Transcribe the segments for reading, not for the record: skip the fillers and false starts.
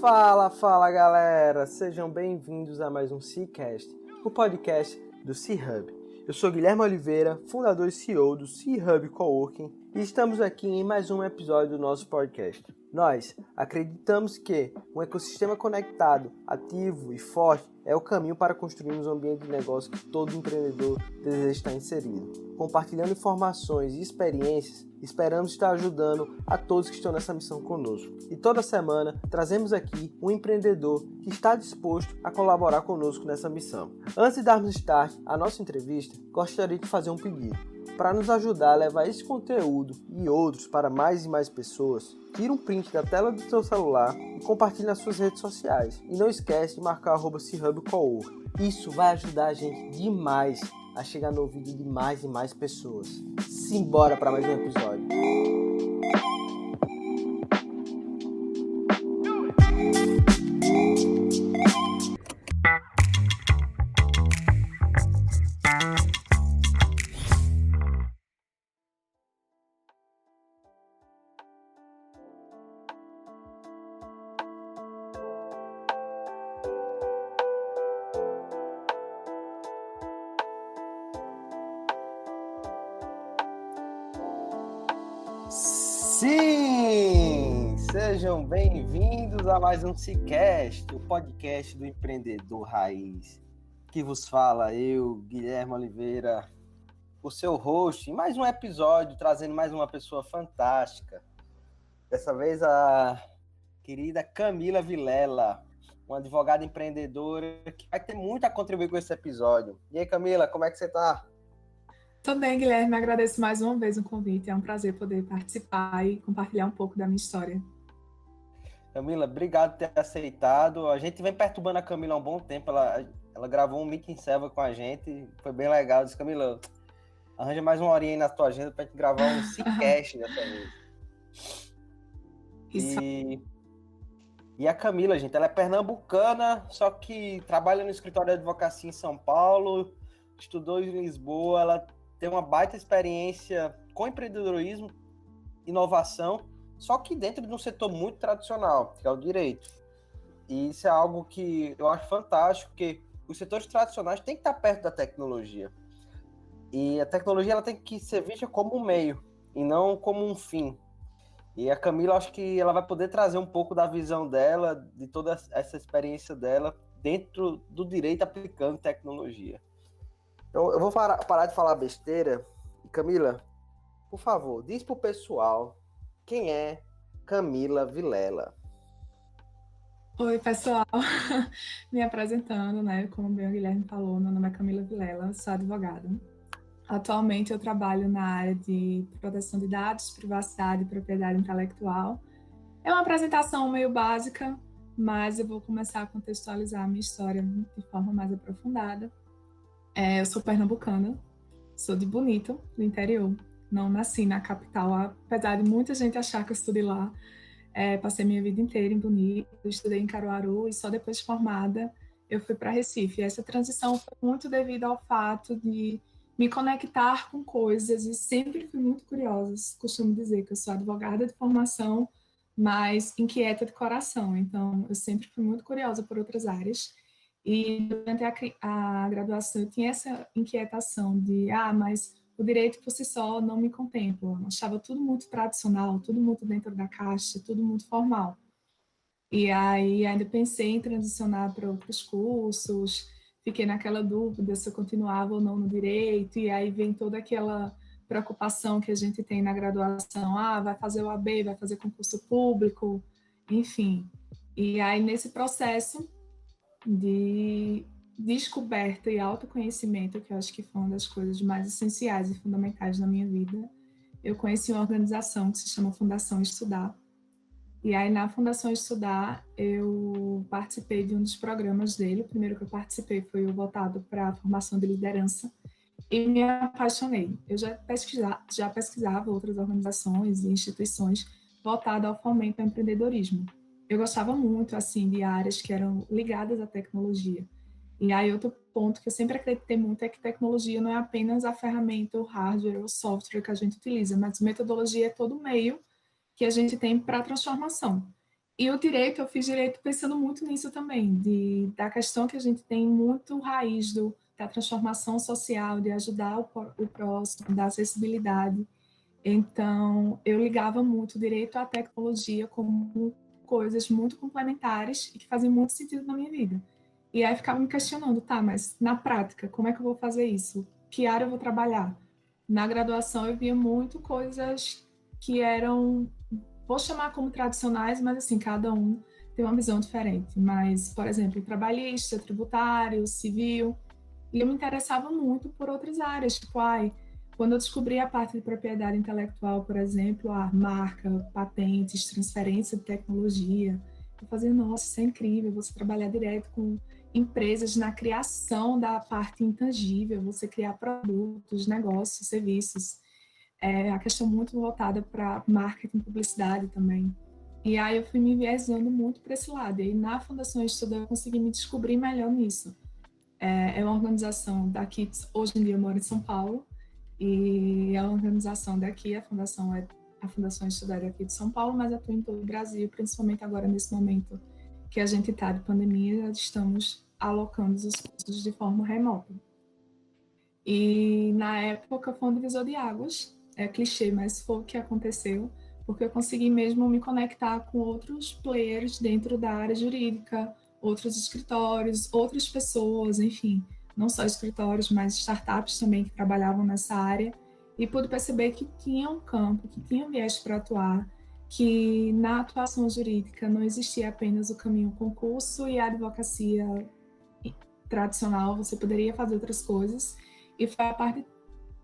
Fala galera, sejam bem-vindos a mais um C-Cast, o podcast do C-Hub. Eu sou Guilherme Oliveira, fundador e CEO do C-Hub Coworking e estamos aqui em mais um episódio do nosso podcast. Nós acreditamos que um ecossistema conectado, ativo e forte é o caminho para construirmos um ambiente de negócio que todo empreendedor deseja estar inserido. Compartilhando informações e experiências, esperamos estar ajudando a todos que estão nessa missão conosco. E toda semana trazemos aqui um empreendedor que está disposto a colaborar conosco nessa missão. Antes de darmos start à nossa entrevista, gostaria de fazer um pedido. Para nos ajudar a levar esse conteúdo e outros para mais e mais pessoas, tira um print da tela do seu celular e compartilhe nas suas redes sociais. E não esquece de marcar @chubcowork. Isso vai ajudar a gente demais a chegar no ouvido de mais e mais pessoas. Simbora para mais um episódio. Sim! Sejam bem-vindos a mais um C-Cast, o podcast do empreendedor raiz. Que vos fala eu, Guilherme Oliveira, o seu host, em mais um episódio, trazendo mais uma pessoa fantástica. Dessa vez a querida Camila Vilela, uma advogada empreendedora que vai ter muito a contribuir com esse episódio. E aí, Camila, como é que você tá? Tô bem, Guilherme, agradeço mais uma vez o convite, é um prazer poder participar e compartilhar um pouco da minha história. Camila, obrigado por ter aceitado. A gente vem perturbando a Camila há um bom tempo, ela gravou um Meeting Selva com a gente, foi bem legal. Eu disse, Camila, arranja mais uma horinha aí na tua agenda pra gente gravar um C-Cast dessa vez. Isso. E a Camila, gente, ela é pernambucana, só que trabalha no escritório de advocacia em São Paulo, estudou em Lisboa, ela tem uma baita experiência com empreendedorismo, inovação, só que dentro de um setor muito tradicional, que é o direito. E isso é algo que eu acho fantástico, porque os setores tradicionais têm que estar perto da tecnologia. E a tecnologia ela tem que ser vista como um meio, e não como um fim. E a Camila, acho que ela vai poder trazer um pouco da visão dela, de toda essa experiência dela, dentro do direito aplicando tecnologia. Então, eu vou parar de falar besteira. E Camila, por favor, diz pro pessoal quem é Camila Vilela. Oi, pessoal. Me apresentando, né? Como bem o Guilherme falou, meu nome é Camila Vilela, sou advogada. Atualmente eu trabalho na área de proteção de dados, privacidade e propriedade intelectual. É uma apresentação meio básica, mas eu vou começar a contextualizar a minha história de forma mais aprofundada. Eu sou pernambucana, sou de Bonito, do interior. Não nasci na capital, apesar de muita gente achar que eu estudei lá. Passei minha vida inteira em Bonito, estudei em Caruaru e só depois de formada eu fui para Recife. E essa transição foi muito devido ao fato de me conectar com coisas e sempre fui muito curiosa. Costumo dizer que eu sou advogada de formação, mas inquieta de coração. Então, eu sempre fui muito curiosa por outras áreas. E durante a graduação eu tinha essa inquietação de, mas o direito por si só não me contempla. Eu achava tudo muito tradicional, tudo muito dentro da caixa, tudo muito formal. E aí ainda pensei em transicionar para outros cursos, fiquei naquela dúvida se eu continuava ou não no direito, e aí vem toda aquela preocupação que a gente tem na graduação, vai fazer o AB, vai fazer concurso público, enfim. E aí nesse processo de descoberta e autoconhecimento, que eu acho que foi uma das coisas mais essenciais e fundamentais na minha vida, eu conheci uma organização que se chama Fundação Estudar. E aí, na Fundação Estudar, eu participei de um dos programas dele. O primeiro que eu participei foi o voltado para a formação de liderança e me apaixonei. Eu já pesquisava outras organizações e instituições voltadas ao fomento ao empreendedorismo. Eu gostava muito, assim, de áreas que eram ligadas à tecnologia. E aí, outro ponto que eu sempre acreditei muito é que tecnologia não é apenas a ferramenta, o hardware ou o software que a gente utiliza, mas metodologia é todo o meio que a gente tem para a transformação. E o direito, eu fiz direito pensando muito nisso também, da questão que a gente tem muito raiz da transformação social, de ajudar o próximo, da acessibilidade. Então, eu ligava muito o direito à tecnologia como coisas muito complementares e que faziam muito sentido na minha vida. E aí ficava me questionando, tá, mas na prática, como é que eu vou fazer isso? Que área eu vou trabalhar? Na graduação eu via muito coisas que eram, vou chamar como tradicionais, mas assim, cada um tem uma visão diferente. Mas, por exemplo, trabalhista, tributário, civil, e eu me interessava muito por outras áreas, tipo, quando eu descobri a parte de propriedade intelectual, por exemplo, a marca, patentes, transferência de tecnologia, eu fazia, nossa, isso é incrível, você trabalhar direto com empresas na criação da parte intangível, você criar produtos, negócios, serviços. É a questão muito voltada para marketing e publicidade também. E aí eu fui me enviesando muito para esse lado. E aí, na Fundação Estuda eu consegui me descobrir melhor nisso. É uma organização daqui, hoje em dia eu moro em São Paulo, e é uma organização daqui, a Fundação Estudar aqui de São Paulo, mas atua em todo o Brasil, principalmente agora nesse momento que a gente está de pandemia, estamos alocando os cursos de forma remota. E na época foi um divisor de águas, é clichê, mas foi o que aconteceu, porque eu consegui mesmo me conectar com outros players dentro da área jurídica, outros escritórios, outras pessoas, enfim, não só escritórios, mas startups também que trabalhavam nessa área, e pude perceber que tinha um campo, que tinha um viés para atuar, que na atuação jurídica não existia apenas o caminho concurso e a advocacia tradicional, você poderia fazer outras coisas, e foi a partir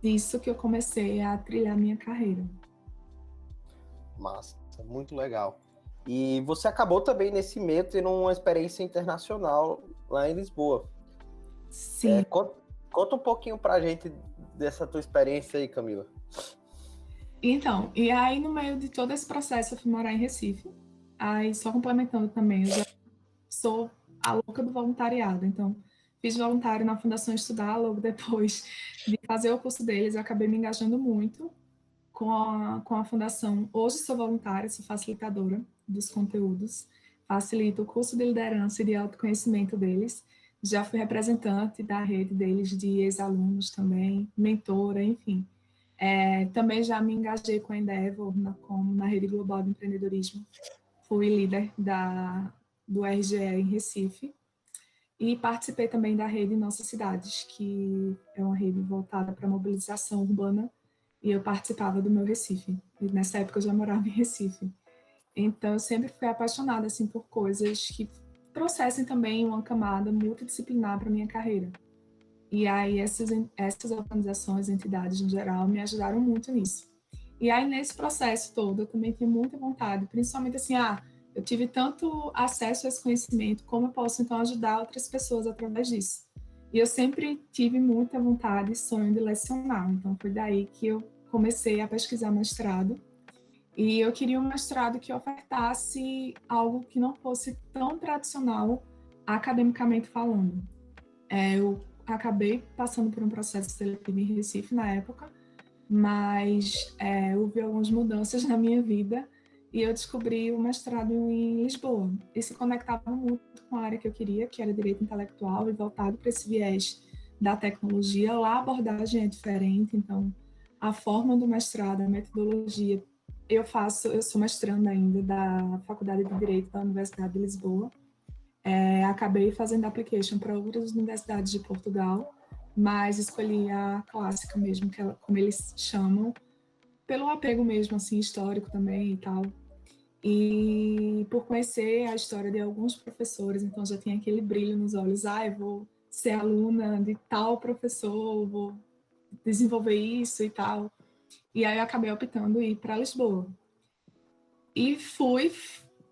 disso que eu comecei a trilhar minha carreira. Massa, muito legal. E você acabou também nesse meio tendo uma experiência internacional lá em Lisboa. Sim. Conta um pouquinho pra gente dessa tua experiência aí, Camila. Então, e aí no meio de todo esse processo eu fui morar em Recife. Aí só complementando também, eu já sou a louca do voluntariado, então fiz voluntário na Fundação Estudar, logo depois de fazer o curso deles, eu acabei me engajando muito com a fundação. Hoje sou voluntária, sou facilitadora dos conteúdos, facilito o curso de liderança e de autoconhecimento deles. Já fui representante da rede deles de ex-alunos também, mentora, enfim. Também já me engajei com a Endeavor, na rede global de empreendedorismo. Fui líder do RGE em Recife. E participei também da rede Nossas Cidades, que é uma rede voltada para a mobilização urbana, e eu participava do meu Recife. E nessa época eu já morava em Recife. Então eu sempre fui apaixonada assim por coisas que trouxessem também uma camada multidisciplinar para minha carreira. E aí essas organizações, entidades em geral, me ajudaram muito nisso. E aí nesse processo todo eu também tinha muita vontade, principalmente assim, eu tive tanto acesso a esse conhecimento, como eu posso então ajudar outras pessoas através disso. E eu sempre tive muita vontade e sonho de lecionar, então foi daí que eu comecei a pesquisar mestrado. E eu queria um mestrado que ofertasse algo que não fosse tão tradicional academicamente falando. Eu acabei passando por um processo seletivo em Recife na época, mas houve algumas mudanças na minha vida e eu descobri o mestrado em Lisboa. E se conectava muito com a área que eu queria, que era direito intelectual e voltado para esse viés da tecnologia. Lá a abordagem é diferente, então a forma do mestrado, a metodologia, eu sou mestranda ainda da Faculdade de Direito da Universidade de Lisboa. Acabei fazendo application para outras universidades de Portugal, mas escolhi a clássica mesmo, como eles chamam, pelo apego mesmo, assim, histórico também e tal. E por conhecer a história de alguns professores, então já tinha aquele brilho nos olhos, eu vou ser aluna de tal professor, vou desenvolver isso e tal. E aí eu acabei optando ir para Lisboa. E fui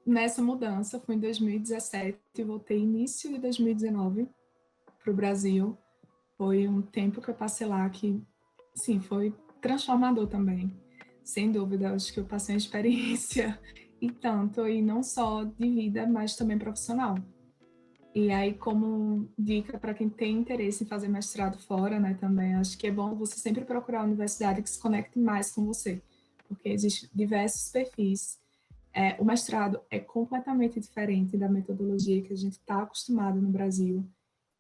nessa mudança, fui em 2017 e voltei início de 2019 para o Brasil. Foi um tempo que eu passei lá que, sim, foi transformador também. Sem dúvida, acho que eu passei uma experiência e tanto, e não só de vida, mas também profissional. E aí, como dica para quem tem interesse em fazer mestrado fora, né, também, acho que é bom você sempre procurar uma universidade que se conecte mais com você, porque existem diversos perfis O mestrado é completamente diferente da metodologia que a gente está acostumado no Brasil.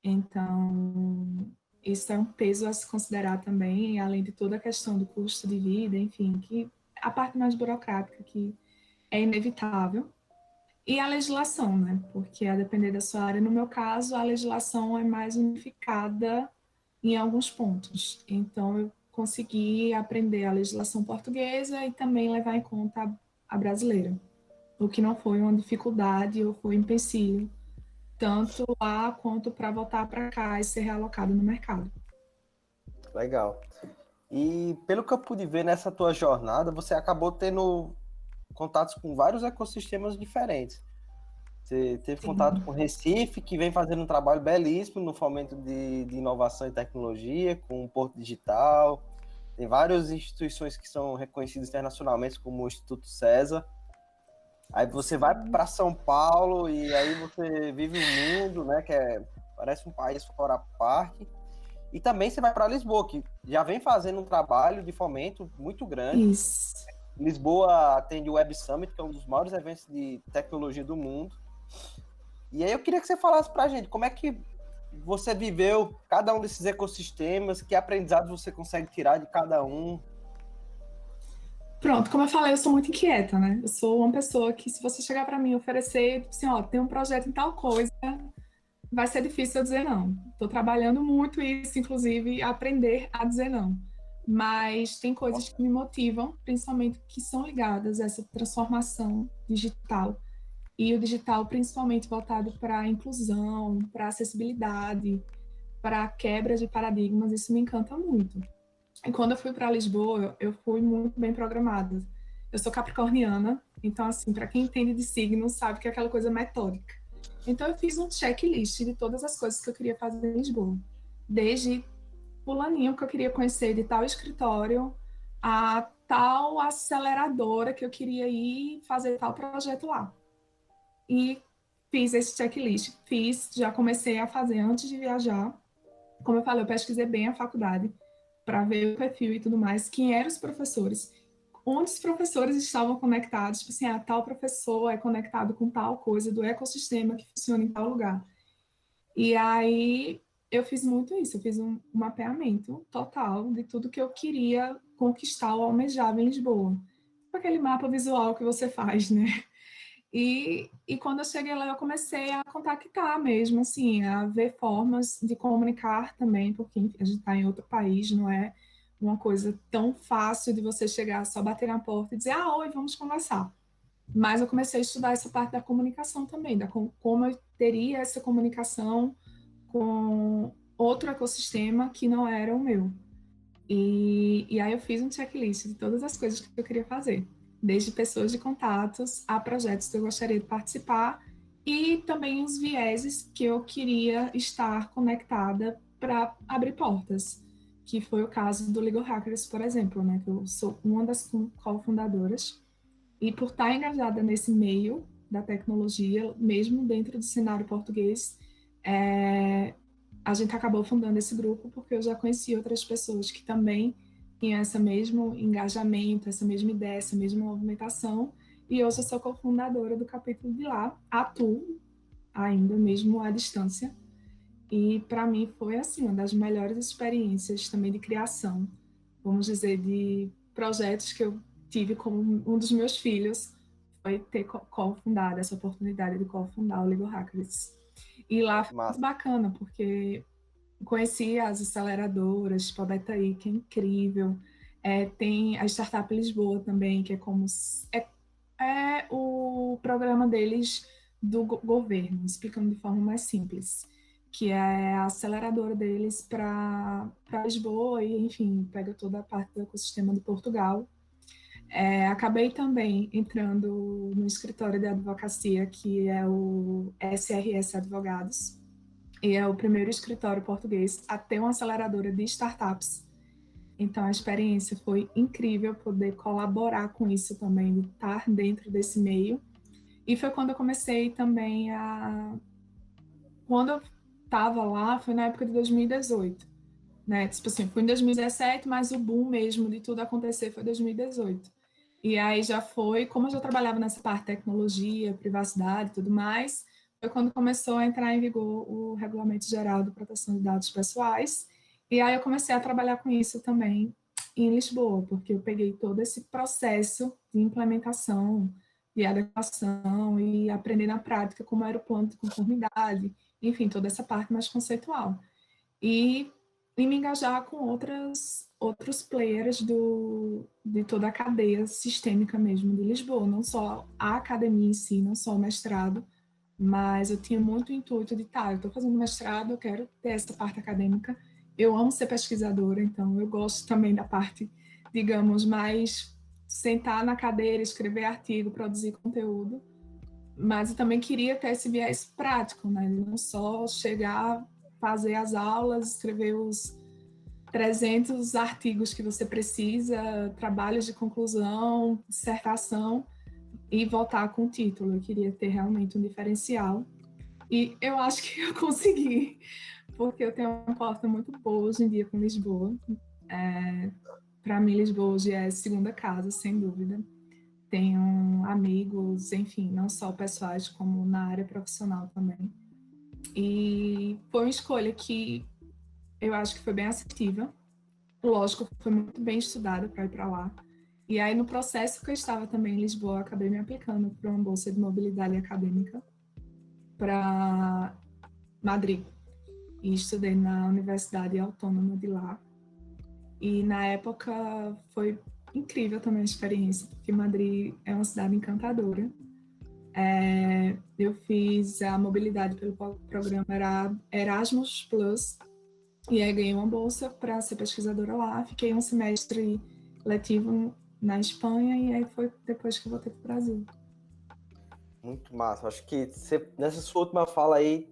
Então, isso é um peso a se considerar também, além de toda a questão do custo de vida, enfim, que a parte mais burocrática que é inevitável. E a legislação, né? Porque a depender da sua área, no meu caso, a legislação é mais unificada em alguns pontos. Então, eu consegui aprender a legislação portuguesa e também levar em conta a brasileira, o que não foi uma dificuldade ou foi um empecilho, tanto lá quanto para voltar para cá e ser realocado no mercado. Legal. E pelo que eu pude ver nessa tua jornada, você acabou tendo contatos com vários ecossistemas diferentes. Você teve contato Sim. com Recife, que vem fazendo um trabalho belíssimo no fomento de inovação e tecnologia, com o Porto Digital. Tem várias instituições que são reconhecidas internacionalmente, como o Instituto César. Aí você vai para São Paulo e aí você vive um mundo, né, parece um país fora parte. E também você vai para Lisboa, que já vem fazendo um trabalho de fomento muito grande. Isso. Lisboa atende o Web Summit, que é um dos maiores eventos de tecnologia do mundo. E aí eu queria que você falasse para a gente como é que você viveu cada um desses ecossistemas, que aprendizados você consegue tirar de cada um. Pronto, como eu falei, eu sou muito inquieta, né? Eu sou uma pessoa que, se você chegar para mim e oferecer, assim, ó, tem um projeto em tal coisa, vai ser difícil eu dizer não. Estou trabalhando muito isso, inclusive, aprender a dizer não. Mas tem coisas que me motivam, principalmente que são ligadas a essa transformação digital. E o digital, principalmente voltado para a inclusão, para a acessibilidade, para a quebra de paradigmas, isso me encanta muito. E quando eu fui para Lisboa, eu fui muito bem programada. Eu sou capricorniana, então, assim, para quem entende de signos, sabe que é aquela coisa metódica. Então, eu fiz um checklist de todas as coisas que eu queria fazer em Lisboa. Desde fulaninho que eu queria conhecer de tal escritório, a tal aceleradora que eu queria ir fazer tal projeto lá. E fiz esse checklist. Já comecei a fazer antes de viajar. Como eu falei, eu pesquisei bem a faculdade para ver o perfil e tudo mais, quem eram os professores, onde os professores estavam conectados, tipo assim, tal professor é conectado com tal coisa do ecossistema que funciona em tal lugar. E aí eu fiz muito isso, eu fiz um mapeamento total de tudo que eu queria conquistar ou almejava em Lisboa. Aquele mapa visual que você faz, né? E quando eu cheguei lá, eu comecei a contactar mesmo, assim, a ver formas de comunicar também, porque a gente está em outro país, não é uma coisa tão fácil de você chegar, só bater na porta e dizer, oi, vamos conversar. Mas eu comecei a estudar essa parte da comunicação também, como eu teria essa comunicação com outro ecossistema que não era o meu. E aí eu fiz um checklist de todas as coisas que eu queria fazer, desde pessoas de contatos a projetos que eu gostaria de participar e também os vieses que eu queria estar conectada para abrir portas, que foi o caso do Legal Hackers, por exemplo, né, que eu sou uma das cofundadoras e por estar engajada nesse meio da tecnologia, mesmo dentro do cenário português, a gente acabou fundando esse grupo porque eu já conheci outras pessoas que também tinham esse mesmo engajamento, essa mesma ideia, essa mesma movimentação, e hoje eu sou cofundadora do capítulo de lá, atuo ainda mesmo à distância, e para mim foi assim uma das melhores experiências também de criação, vamos dizer, de projetos que eu tive como um dos meus filhos, foi ter cofundado essa oportunidade de cofundar o Legal Hackers. E lá foi muito Massa. bacana, porque conheci as aceleradoras, tipo a Betaí, que é incrível. Tem a Startup Lisboa também, que é como é o programa deles do governo, explicando de forma mais simples, que é a aceleradora deles para Lisboa e, enfim, pega toda a parte do ecossistema de Portugal. Acabei também entrando no escritório de advocacia, que é o SRS Advogados, e é o primeiro escritório português a ter uma aceleradora de startups. Então, a experiência foi incrível poder colaborar com isso também, de estar dentro desse meio. E foi quando eu comecei também a... Quando eu estava lá, foi na época de 2018, né? Tipo assim, fui em 2017, mas o boom mesmo de tudo acontecer foi 2018. E aí já foi, como eu já trabalhava nessa parte de tecnologia, privacidade e tudo mais, foi quando começou a entrar em vigor o Regulamento Geral de Proteção de Dados Pessoais. E aí eu comecei a trabalhar com isso também em Lisboa, porque eu peguei todo esse processo de implementação, de adequação e aprender na prática como era o plano de conformidade, enfim, toda essa parte mais conceitual. E me engajar com outros players de toda a cadeia sistêmica mesmo de Lisboa, não só a academia em si, não só o mestrado, mas eu tinha muito intuito de, tá, eu estou fazendo mestrado, eu quero ter essa parte acadêmica, eu amo ser pesquisadora, então eu gosto também da parte, digamos, mais sentar na cadeira, escrever artigo, produzir conteúdo, mas eu também queria ter esse viés prático, né? Não só chegar, fazer as aulas, escrever os 300 artigos que você precisa, trabalhos de conclusão, dissertação e voltar com o título. Eu queria ter realmente um diferencial e eu acho que eu consegui, porque eu tenho uma porta muito boa hoje em dia com Lisboa. Para mim, Lisboa hoje é segunda casa, sem dúvida. Tenho amigos, enfim, não só pessoais, como na área profissional também. E foi uma escolha que eu acho que foi bem assertiva. Lógico, foi muito bem estudada para ir para lá. E aí, no processo que eu estava também em Lisboa, eu acabei me aplicando para uma bolsa de mobilidade acadêmica para Madrid. E estudei na Universidade Autônoma de lá. E na época foi incrível também a experiência, porque Madrid é uma cidade encantadora. Eu fiz a mobilidade pelo programa Erasmus Plus, e aí ganhei uma bolsa para ser pesquisadora lá. Fiquei um semestre letivo na Espanha, e aí foi depois que eu voltei para o Brasil. Muito massa. Acho que nessa sua última fala aí,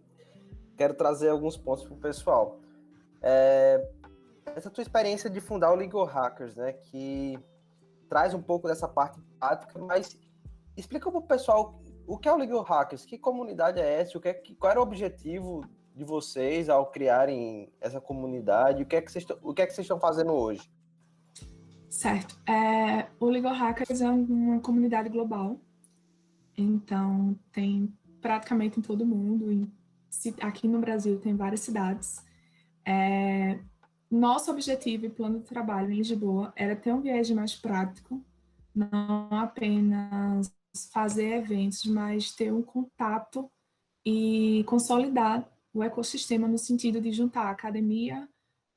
quero trazer alguns pontos para o pessoal. Essa tua experiência de fundar o Legal Hackers, né, que traz um pouco dessa parte prática, mas explica para o pessoal o que é o Legal Hackers, que comunidade é essa, qual era o objetivo de vocês ao criarem essa comunidade, o que é que vocês estão fazendo hoje? Certo. O Legal Hackers é uma comunidade global, então tem praticamente em todo mundo. Aqui no Brasil tem várias cidades. Nosso objetivo e plano de trabalho em Lisboa era ter um viés mais prático, não apenas fazer eventos, mas ter um contato e consolidar o ecossistema no sentido de juntar academia,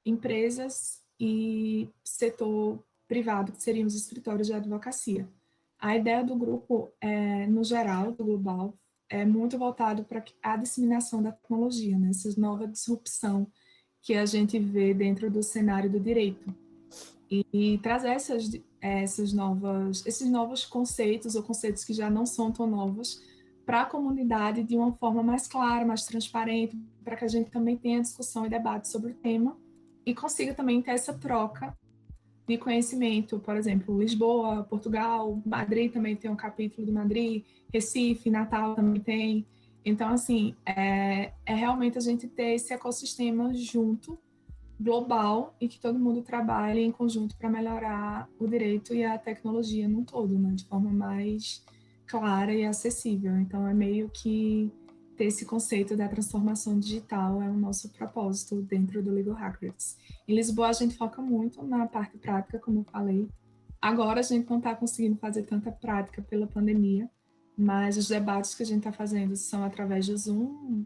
empresas e setor privado, que seriam os escritórios de advocacia. A ideia do grupo, no geral, do global, é muito voltado para a disseminação da tecnologia, né? Essa nova disrupção que a gente vê dentro do cenário do direito. E trazer esses novos conceitos ou conceitos que já não são tão novos para a comunidade de uma forma mais clara, mais transparente, para que a gente também tenha discussão e debate sobre o tema e consiga também ter essa troca de conhecimento. Por exemplo, Lisboa, Portugal, Madrid também tem um capítulo de Madrid, Recife, Natal também tem. Então, assim, é realmente a gente ter esse ecossistema junto, global, e que todo mundo trabalhe em conjunto para melhorar o direito e a tecnologia no todo, né, de forma mais clara e acessível. Então, é meio que ter esse conceito da transformação digital é o nosso propósito dentro do Legal Hackers. Em Lisboa, a gente foca muito na parte prática, como eu falei. Agora, a gente não está conseguindo fazer tanta prática pela pandemia, mas os debates que a gente está fazendo são através do Zoom,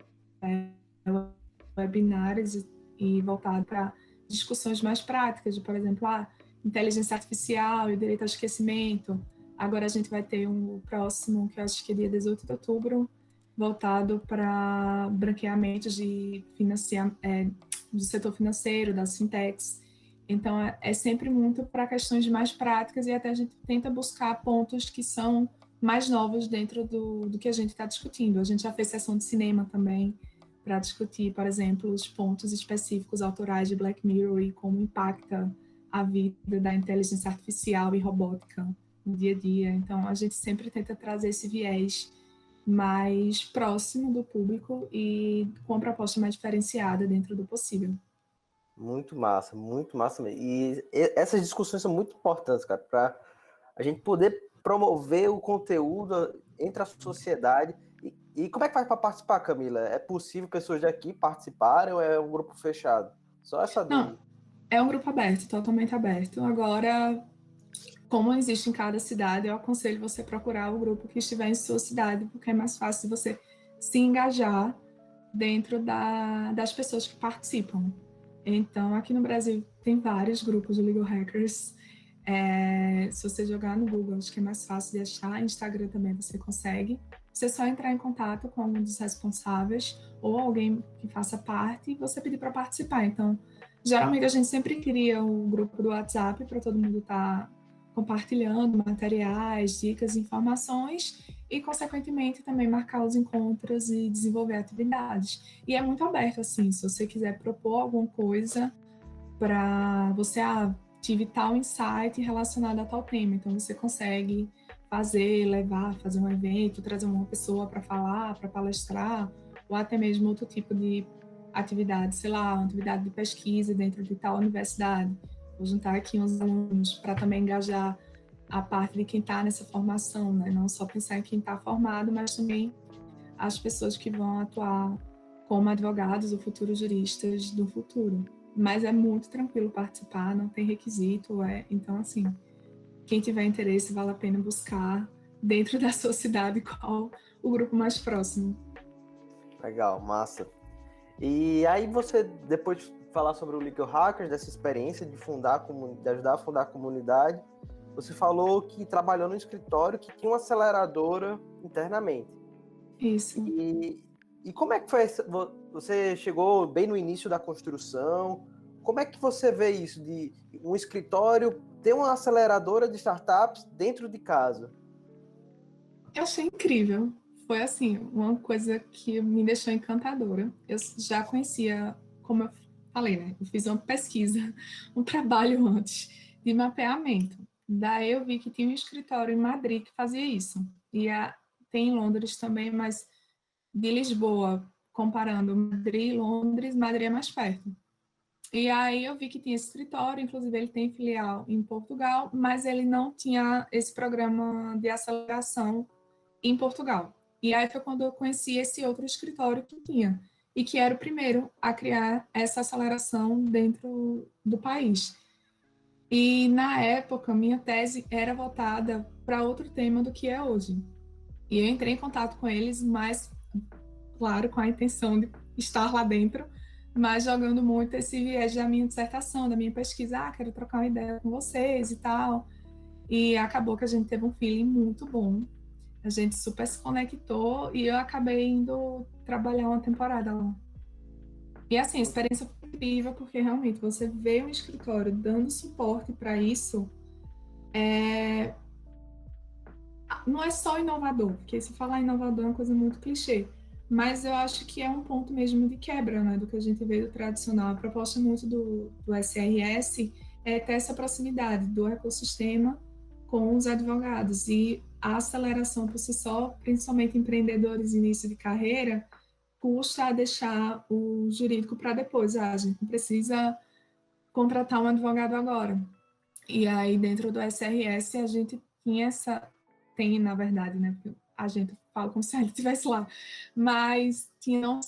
webinários e voltado para discussões mais práticas, de, por exemplo, inteligência artificial e direito ao esquecimento. Agora a gente vai ter um próximo, que eu acho que é dia 18 de outubro, voltado para branqueamentos do setor financeiro, das fintechs. Então, é sempre muito para questões mais práticas, e até a gente tenta buscar pontos que são mais novos dentro do que a gente está discutindo. A gente já fez sessão de cinema também, para discutir, por exemplo, os pontos específicos autorais de Black Mirror e como impacta a vida da inteligência artificial e robótica no dia a dia. Então, a gente sempre tenta trazer esse viés mais próximo do público e com uma proposta mais diferenciada dentro do possível. Muito massa mesmo. E essas discussões são muito importantes, cara, para a gente poder promover o conteúdo entre a sociedade. E como é que faz para participar, Camila? É possível pessoas daqui participarem ou é um grupo fechado? Só essa Não, dúvida. é um grupo aberto, totalmente aberto. Agora, como existe em cada cidade, eu aconselho você procurar o grupo que estiver em sua cidade, porque é mais fácil você se engajar dentro das pessoas que participam. Então, aqui no Brasil tem vários grupos de legal hackers. Se você jogar no Google, acho que é mais fácil de achar. Instagram também você consegue. Você só entrar em contato com algum dos responsáveis ou alguém que faça parte e você pedir para participar. Então, geralmente a gente sempre cria um grupo do WhatsApp para todo mundo estar compartilhando materiais, dicas, informações e, consequentemente, também marcar os encontros e desenvolver atividades. E é muito aberto, assim, se você quiser propor alguma coisa para você, tive tal insight relacionado a tal tema, então você consegue fazer um evento, trazer uma pessoa para falar, para palestrar, ou até mesmo outro tipo de atividade, sei lá, uma atividade de pesquisa dentro de tal universidade. Vou juntar aqui uns alunos para também engajar a parte de quem está nessa formação, né? Não só pensar em quem está formado, mas também as pessoas que vão atuar como advogados ou futuros juristas do futuro. Mas é muito tranquilo participar, não tem requisito, então assim, quem tiver interesse vale a pena buscar dentro da sua cidade qual o grupo mais próximo. Legal, massa. E aí você, depois de falar sobre o Legal Hackers, dessa experiência de de ajudar a fundar a comunidade, você falou que trabalhou no escritório que tinha uma aceleradora internamente. Isso. E como é que foi? Você chegou bem no início da construção. Como é que você vê isso de um escritório ter uma aceleradora de startups dentro de casa? Eu achei incrível. Foi assim, uma coisa que me deixou encantadora. Eu já conhecia, como eu falei, né? Eu fiz uma pesquisa, um trabalho antes de mapeamento. Daí eu vi que tinha um escritório em Madrid que fazia isso. Tem em Londres também, mas de Lisboa, comparando Madrid e Londres, Madrid é mais perto. E aí eu vi que tinha esse escritório, inclusive ele tem filial em Portugal, mas ele não tinha esse programa de aceleração em Portugal. E aí foi quando eu conheci esse outro escritório que tinha, e que era o primeiro a criar essa aceleração dentro do país. E na época, minha tese era voltada para outro tema do que é hoje. E eu entrei em contato com eles, mas, claro, com a intenção de estar lá dentro, mas jogando muito esse viés da minha dissertação, da minha pesquisa. Quero trocar uma ideia com vocês e tal. E acabou que a gente teve um feeling muito bom. A gente super se conectou e eu acabei indo trabalhar uma temporada lá. E assim, a experiência foi incrível, porque realmente você vê um escritório dando suporte para isso, não é só inovador, porque se falar inovador é uma coisa muito clichê, mas eu acho que é um ponto mesmo de quebra, né, do que a gente vê do tradicional. A proposta muito do SRS é ter essa proximidade do ecossistema com os advogados, e a aceleração por si só, principalmente empreendedores de início de carreira, custa a deixar o jurídico para depois. A gente não precisa contratar um advogado agora. E aí, dentro do SRS, a gente tinha tem, na verdade, né? Porque a gente fala como se ele estivesse lá, mas tem não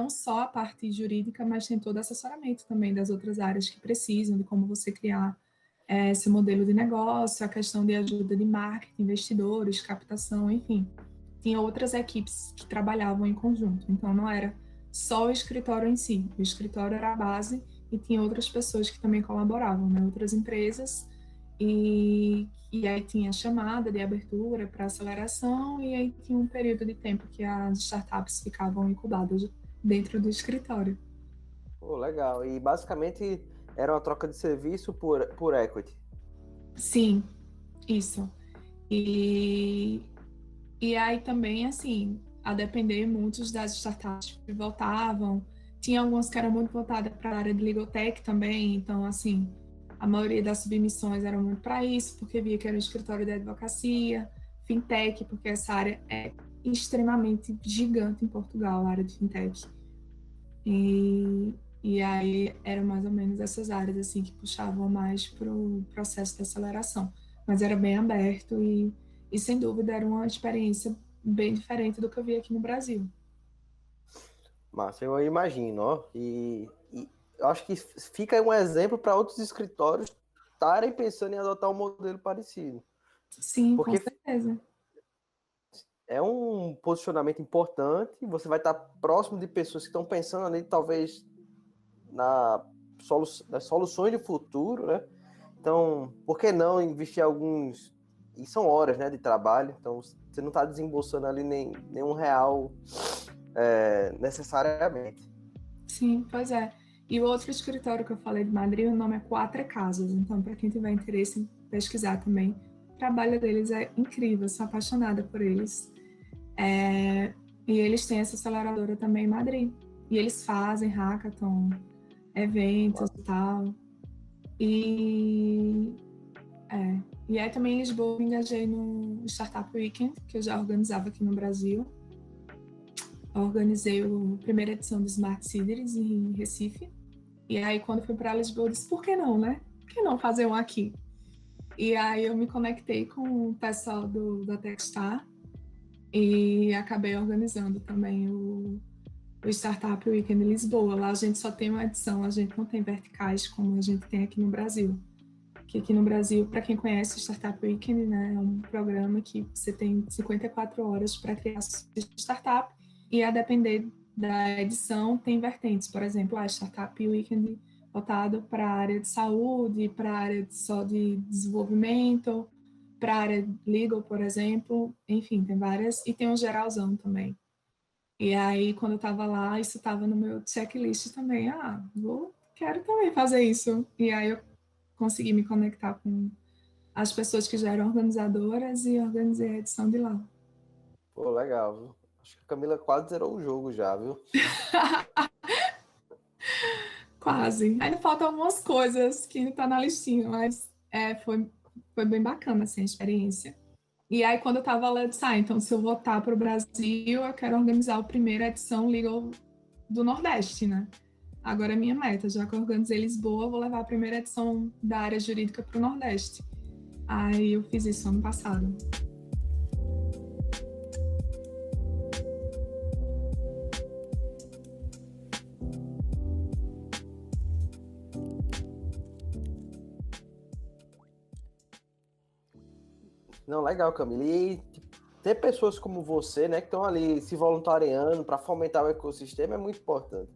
só a parte jurídica, mas tem todo o assessoramento também das outras áreas que precisam, de como você criar esse modelo de negócio, a questão de ajuda de marketing, investidores, captação, enfim. Tinha outras equipes que trabalhavam em conjunto, então não era só o escritório em si, o escritório era a base e tinha outras pessoas que também colaboravam, né? Outras empresas, e aí tinha chamada de abertura para aceleração, e aí tinha um período de tempo que as startups ficavam incubadas dentro do escritório. Pô, legal. E basicamente era uma troca de serviço por equity. Sim, isso. E, e aí também, assim, a depender, muitos das startups que voltavam, tinha algumas que eram muito voltadas para a área de legal tech também, então, assim, a maioria das submissões eram muito para isso, porque via que era um escritório de advocacia, fintech, porque essa área é extremamente gigante em Portugal, a área de fintech. E aí eram mais ou menos essas áreas assim que puxavam mais para o processo de aceleração. mas era bem aberto e sem dúvida era uma experiência bem diferente do que eu vi aqui no Brasil. Massa, eu imagino, ó. E eu acho que fica um exemplo para outros escritórios estarem pensando em adotar um modelo parecido. Sim, com Porque certeza. é um posicionamento importante, você vai estar próximo de pessoas que estão pensando ali, talvez, nas soluções de futuro, né? Então, por que não investir alguns... E são horas, né, de trabalho, então você não está desembolsando ali nenhum real necessariamente. Sim, pois é. E o outro escritório que eu falei de Madrid, o nome é Quatro Casas. Então, para quem tiver interesse em pesquisar também, o trabalho deles é incrível, sou apaixonada por eles. E eles têm essa aceleradora também em Madrid. E eles fazem hackathon, eventos e tal. E, e aí também em Lisboa eu me engajei no Startup Weekend, que eu já organizava aqui no Brasil. Eu organizei a primeira edição do Smart Cities em Recife. E aí, quando fui para Lisboa, eu disse, por que não, né? Por que não fazer um aqui? E aí eu me conectei com o pessoal da Techstar e acabei organizando também o Startup Weekend em Lisboa. Lá a gente só tem uma edição, a gente não tem verticais como a gente tem aqui no Brasil. Que aqui no Brasil, para quem conhece o Startup Weekend, né, é um programa que você tem 54 horas para criar sua startup e a depender da edição tem vertentes. Por exemplo, a Startup Weekend voltado para a área de saúde, para a área só de desenvolvimento, para a área legal, por exemplo. Enfim, tem várias. E tem um geralzão também. E aí, quando eu estava lá, isso estava no meu checklist também. Quero também fazer isso. E aí eu consegui me conectar com as pessoas que já eram organizadoras e organizei a edição de lá. Pô, legal, viu? Acho que a Camila quase zerou o jogo já, viu? Quase. Ainda faltam algumas coisas que não tá na listinha, mas foi bem bacana assim, a experiência. E aí, quando eu tava lá, eu disse, então se eu voltar para o Brasil, eu quero organizar a primeira edição Legal do Nordeste, né? Agora é minha meta, já que eu organizei Lisboa, eu vou levar a primeira edição da área jurídica para o Nordeste. Aí eu fiz isso ano passado. Não, legal, Camila. E ter pessoas como você, né, que estão ali se voluntariando para fomentar o ecossistema é muito importante.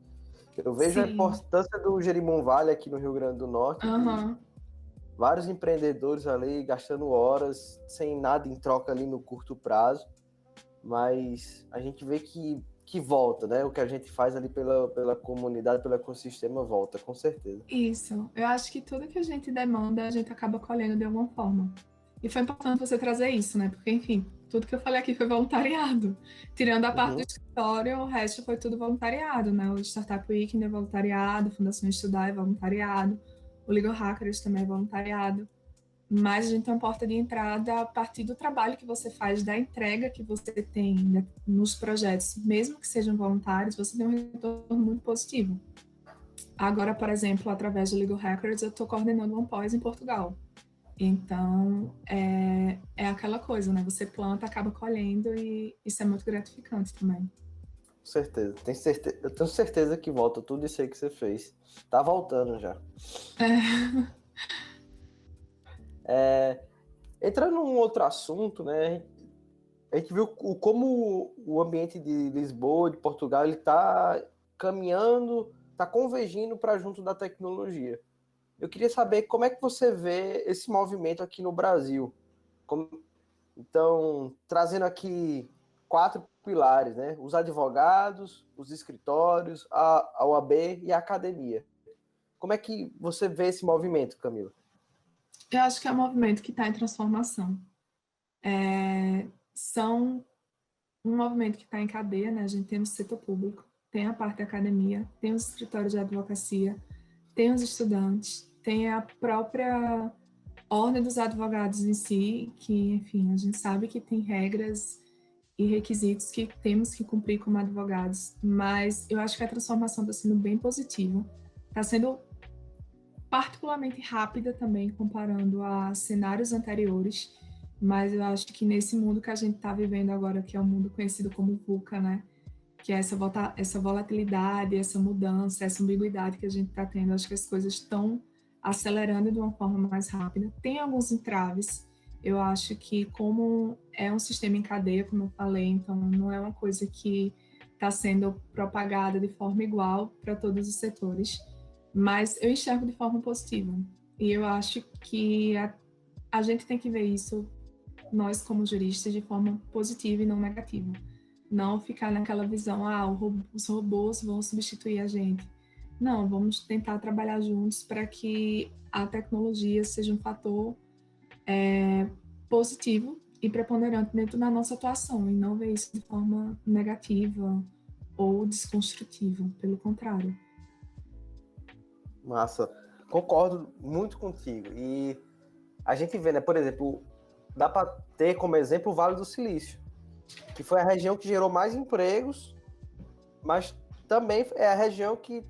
Eu vejo a Sim, importância do Jerimum Vale aqui no Rio Grande do Norte, de aham, vários empreendedores ali gastando horas sem nada em troca ali no curto prazo, mas a gente vê que volta, né? O que a gente faz ali pela comunidade, pelo ecossistema, volta, com certeza. isso. Eu acho que tudo que a gente demanda, a gente acaba colhendo de alguma forma. E foi importante você trazer isso, né? Porque, enfim, tudo que eu falei aqui foi voluntariado. Tirando a parte do Uhum. escritório, o resto foi tudo voluntariado, né? O Startup Weekend é voluntariado, a Fundação Estudar é voluntariado, o Legal Hackers também é voluntariado. Mas a gente tem uma porta de entrada a partir do trabalho que você faz, da entrega que você tem, né, nos projetos, mesmo que sejam voluntários, você tem um retorno muito positivo. Agora, por exemplo, através do Legal Hackers, eu estou coordenando uma pós em Portugal. Então, é aquela coisa, né? Você planta, acaba colhendo e isso é muito gratificante também. Com certeza. Eu tenho certeza que volta tudo isso aí que você fez. Tá voltando já. É, Entrando num outro assunto, né? A gente viu como o ambiente de Lisboa, de Portugal, ele está caminhando, está convergindo para junto da tecnologia. Eu queria saber como é que você vê esse movimento aqui no Brasil. Então, trazendo aqui 4 pilares, né? Os advogados, os escritórios, a OAB e a academia. Como é que você vê esse movimento, Camila? eu acho que é um movimento que está em transformação. São um movimento que está em cadeia, né? A gente tem o setor público, tem a parte da academia, tem os escritórios de advocacia, tem os estudantes, tem a própria ordem dos advogados em si, que, enfim, a gente sabe que tem regras e requisitos que temos que cumprir como advogados, mas eu acho que a transformação está sendo bem positiva, está sendo particularmente rápida também, comparando a cenários anteriores, mas eu acho que nesse mundo que a gente está vivendo agora, que é o mundo conhecido como VUCA, né? Que é essa volatilidade, essa mudança, essa ambiguidade que a gente está tendo, acho que as coisas estão acelerando de uma forma mais rápida. Tem alguns entraves, eu acho que como é um sistema em cadeia, como eu falei, então não é uma coisa que está sendo propagada de forma igual para todos os setores, mas eu enxergo de forma positiva. E eu acho que a gente tem que ver isso, nós como juristas, de forma positiva e não negativa. Não ficar naquela visão, os robôs vão substituir a gente. Não, vamos tentar trabalhar juntos para que a tecnologia seja um fator positivo e preponderante dentro da nossa atuação, e não ver isso de forma negativa ou desconstrutiva, pelo contrário. Massa. Concordo muito contigo. E a gente vê, né, por exemplo, dá para ter como exemplo o Vale do Silício, que foi a região que gerou mais empregos, mas também é a região que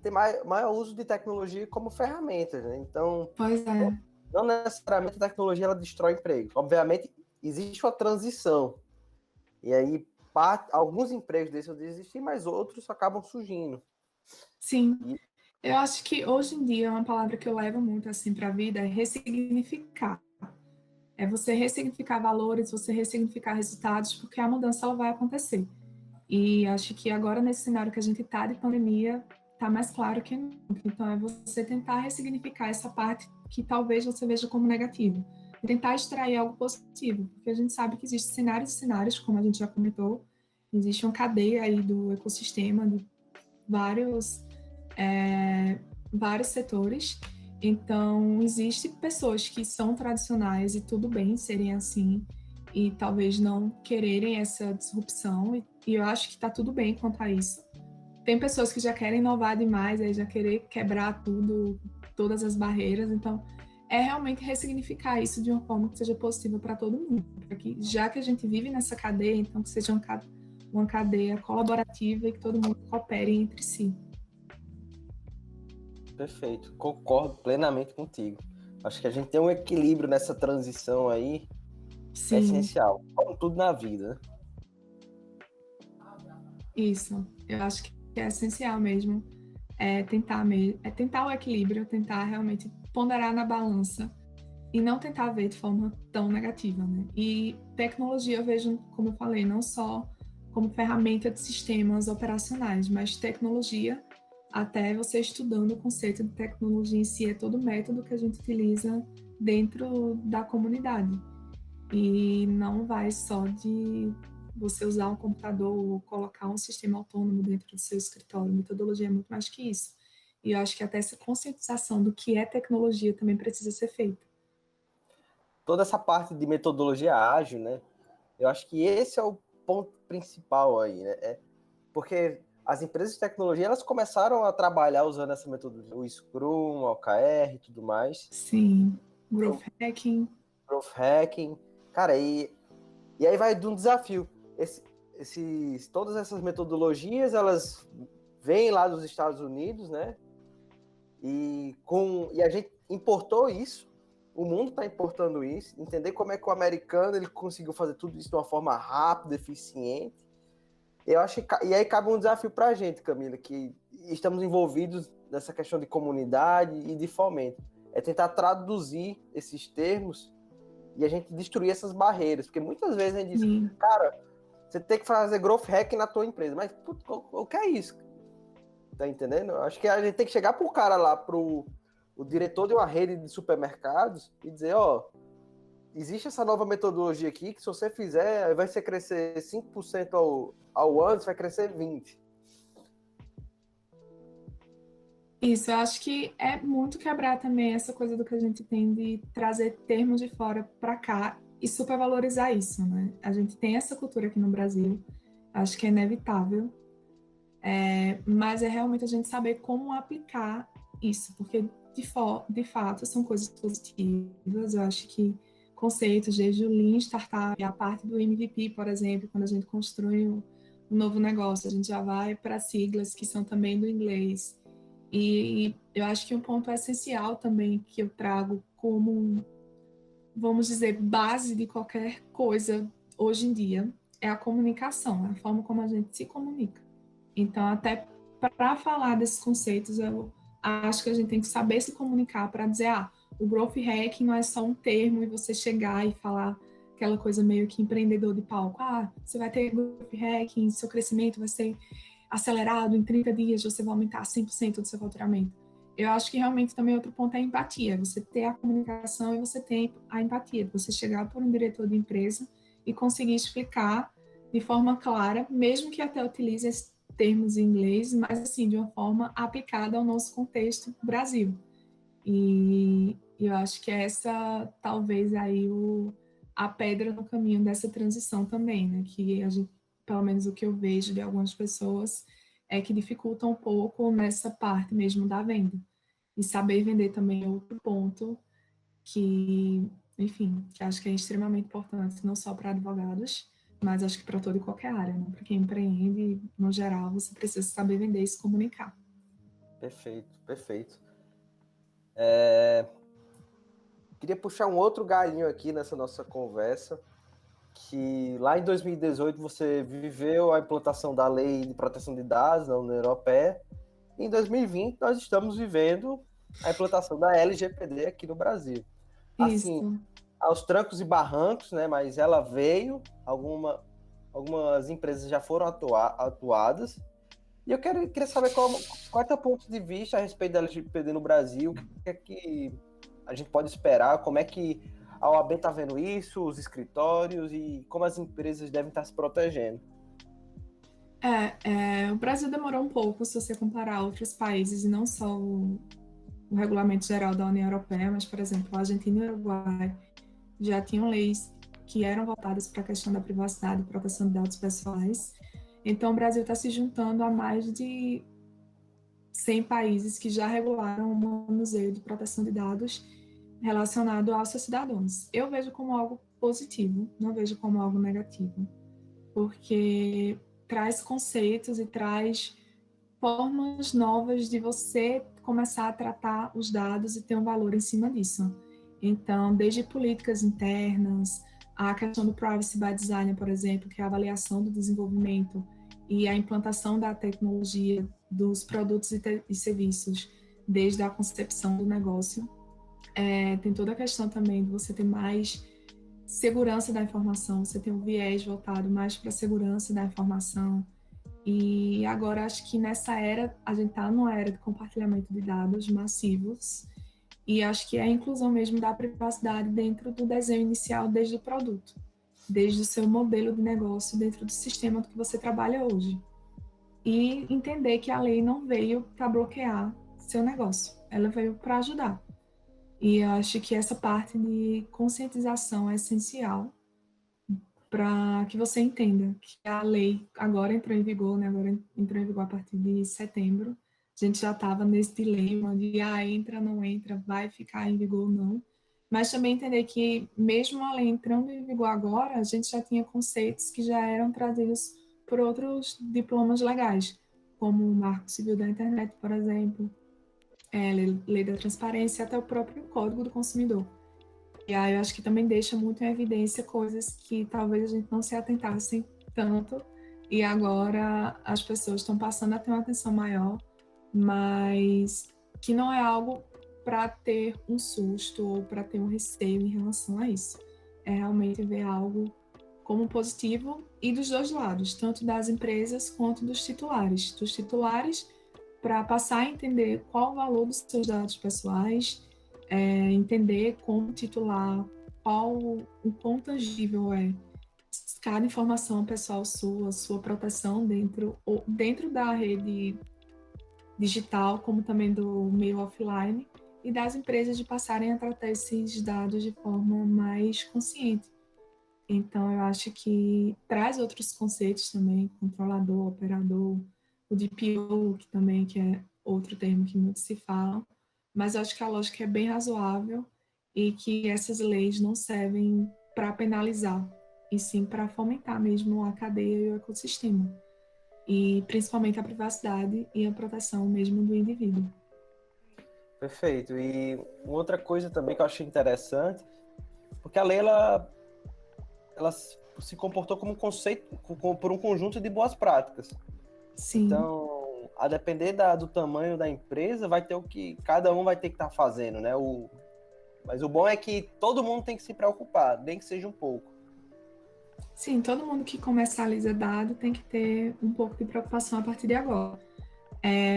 tem maior uso de tecnologia como ferramenta, né? Então, Pois é. não necessariamente a tecnologia ela destrói empregos. Obviamente, existe uma transição. E aí, alguns empregos deixam de existir, mas outros acabam surgindo. Sim. E, Eu acho que hoje em dia uma palavra que eu levo muito assim para a vida é ressignificar. É você ressignificar valores, você ressignificar resultados, porque a mudança ela vai acontecer. E acho que agora, nesse cenário que a gente está de pandemia, está mais claro que nunca. Então, é você tentar ressignificar essa parte que talvez você veja como negativa. E tentar extrair algo positivo, porque a gente sabe que existem cenários e cenários, como a gente já comentou, existe uma cadeia aí do ecossistema, de vários, vários setores. Então, existem pessoas que são tradicionais e tudo bem serem assim, e talvez não quererem essa disrupção, e eu acho que está tudo bem quanto a isso. Tem pessoas que já querem inovar demais, aí já querer quebrar tudo, todas as barreiras, então é realmente ressignificar isso de uma forma que seja possível para todo mundo, para que, já que a gente vive nessa cadeia, então que seja uma cadeia colaborativa e que todo mundo coopere entre si. perfeito, concordo plenamente contigo. Acho que a gente tem um equilíbrio nessa transição aí, é Sim, essencial, como tudo na vida, né? isso. Eu acho que é essencial mesmo. É tentar o equilíbrio, tentar realmente ponderar na balança e não tentar ver de forma tão negativa, né? E tecnologia eu vejo, como eu falei, não só como ferramenta de sistemas operacionais, mas tecnologia, até você estudando o conceito de tecnologia em si, é todo o método que a gente utiliza dentro da comunidade. E não vai só de você usar um computador ou colocar um sistema autônomo dentro do seu escritório. Metodologia é muito mais que isso. E eu acho que até essa conscientização do que é tecnologia também precisa ser feita. Toda essa parte de metodologia ágil, né? Eu acho que esse é o ponto principal aí, né? Porque as empresas de tecnologia elas começaram a trabalhar usando essa metodologia, o Scrum, o OKR e tudo mais, Sim, o growth hacking. Growth Hacking. Cara, e aí vai de um desafio. Todas essas metodologias, elas vêm lá dos Estados Unidos, né? E a gente importou isso, o mundo está importando isso, entender como é que o americano ele conseguiu fazer tudo isso de uma forma rápida, eficiente. Eu acho e aí cabe um desafio para a gente, Camila, que estamos envolvidos nessa questão de comunidade e de fomento. É tentar traduzir esses termos e a gente destruir essas barreiras, porque muitas vezes a gente diz, Sim, cara, você tem que fazer growth hack na tua empresa, mas putz, o que é isso? Tá entendendo? Acho que a gente tem que chegar pro cara lá, o diretor de uma rede de supermercados e dizer, ó, existe essa nova metodologia aqui que se você fizer, vai ser crescer 5% ao ano, você vai crescer 20%. isso. Eu acho que é muito quebrar também essa coisa do que a gente tem de trazer termos de fora para cá e supervalorizar isso, né? A gente tem essa cultura aqui no Brasil, acho que é inevitável. Mas é realmente a gente saber como aplicar isso, porque de fato são coisas positivas. Eu acho que conceitos desde o Lean Startup, a parte do MVP, por exemplo, quando a gente constrói um novo negócio, a gente já vai para siglas que são também do inglês. E eu acho que um ponto essencial também que eu trago como, vamos dizer, base de qualquer coisa hoje em dia é a comunicação, a forma como a gente se comunica. Então, até para falar desses conceitos, eu acho que a gente tem que saber se comunicar para dizer, o growth hacking não é só um termo e você chegar e falar aquela coisa meio que empreendedor de palco. Você vai ter growth hacking, seu crescimento vai ser acelerado, em 30 dias você vai aumentar 100% do seu faturamento. Eu acho que realmente também outro ponto é a empatia. Você ter a comunicação e você ter a empatia. Você chegar por um diretor de empresa e conseguir explicar de forma clara, mesmo que até utilize termos em inglês, mas assim, de uma forma aplicada ao nosso contexto Brasil. E eu acho que essa talvez aí a pedra no caminho dessa transição também, né? Que a gente, pelo menos o que eu vejo de algumas pessoas, é que dificulta um pouco nessa parte mesmo da venda. E saber vender também é outro ponto que, enfim, que acho que é extremamente importante, não só para advogados, mas acho que para toda e qualquer área, né? Para quem empreende, no geral, você precisa saber vender e se comunicar. Perfeito, perfeito. Queria puxar um outro galinho aqui nessa nossa conversa, que lá em 2018 você viveu a implantação da Lei de Proteção de Dados na União Europeia, e em 2020 nós estamos vivendo a implantação da LGPD aqui no Brasil. Assim, Isso. aos trancos e barrancos, né? Mas ela veio, algumas empresas já foram atuadas, e eu queria saber qual é o teu ponto de vista a respeito da LGPD no Brasil, o que é que a gente pode esperar, como é que a OAB está vendo isso, os escritórios e como as empresas devem estar se protegendo. O Brasil demorou um pouco se você comparar outros países, e não só o regulamento geral da União Europeia, mas, por exemplo, a Argentina e o Uruguai já tinham leis que eram voltadas para a questão da privacidade e proteção de dados pessoais. Então, o Brasil está se juntando a mais de 100 países que já regularam o manuseio de proteção de dados relacionado aos seus cidadãos. Eu vejo como algo positivo, não vejo como algo negativo, porque traz conceitos e traz formas novas de você começar a tratar os dados e ter um valor em cima disso. Então, desde políticas internas, a questão do privacy by design, por exemplo, que é a avaliação do desenvolvimento e a implantação da tecnologia dos produtos e serviços desde a concepção do negócio. Tem toda a questão também de você ter mais segurança da informação, você tem um viés voltado mais para a segurança da informação. E agora acho que nessa era, a gente está numa era de compartilhamento de dados massivos, e acho que é a inclusão mesmo da privacidade dentro do desenho inicial, desde o produto, desde o seu modelo de negócio, dentro do sistema que você trabalha hoje. E entender que a lei não veio para bloquear seu negócio, ela veio para ajudar. E acho que essa parte de conscientização é essencial para que você entenda que a lei agora entrou em vigor, né? Agora entrou em vigor a partir de setembro. A gente já estava nesse dilema de entra, não entra, vai ficar em vigor ou não. Mas também entender que, mesmo a lei entrando em vigor agora, a gente já tinha conceitos que já eram trazidos por outros diplomas legais, como o Marco Civil da Internet, por exemplo, lei da transparência, até o próprio Código do Consumidor. E aí eu acho que também deixa muito em evidência coisas que talvez a gente não se atentasse tanto, e agora as pessoas estão passando a ter uma atenção maior, mas que não é algo para ter um susto ou para ter um receio em relação a isso. É realmente ver algo como positivo e dos dois lados, tanto das empresas quanto dos titulares. Dos titulares, para passar a entender qual o valor dos seus dados pessoais, entender como titular, o quão tangível é cada informação pessoal sua proteção dentro da rede digital, como também do meio offline, e das empresas de passarem a tratar esses dados de forma mais consciente. Então, eu acho que traz outros conceitos também, controlador, operador, o DPO, que é outro termo que muito se fala, mas eu acho que a lógica é bem razoável e que essas leis não servem para penalizar, e sim para fomentar mesmo a cadeia e o ecossistema. e principalmente a privacidade e a proteção mesmo do indivíduo. Perfeito. E uma outra coisa também que eu achei interessante, porque a lei ela se comportou como um conceito, por um conjunto de boas práticas. Sim. Então, a depender do tamanho da empresa, vai ter o que cada um vai ter que estar fazendo, né? Mas o bom é que todo mundo tem que se preocupar, nem que seja um pouco. Sim, todo mundo que comercializa dado tem que ter um pouco de preocupação a partir de agora.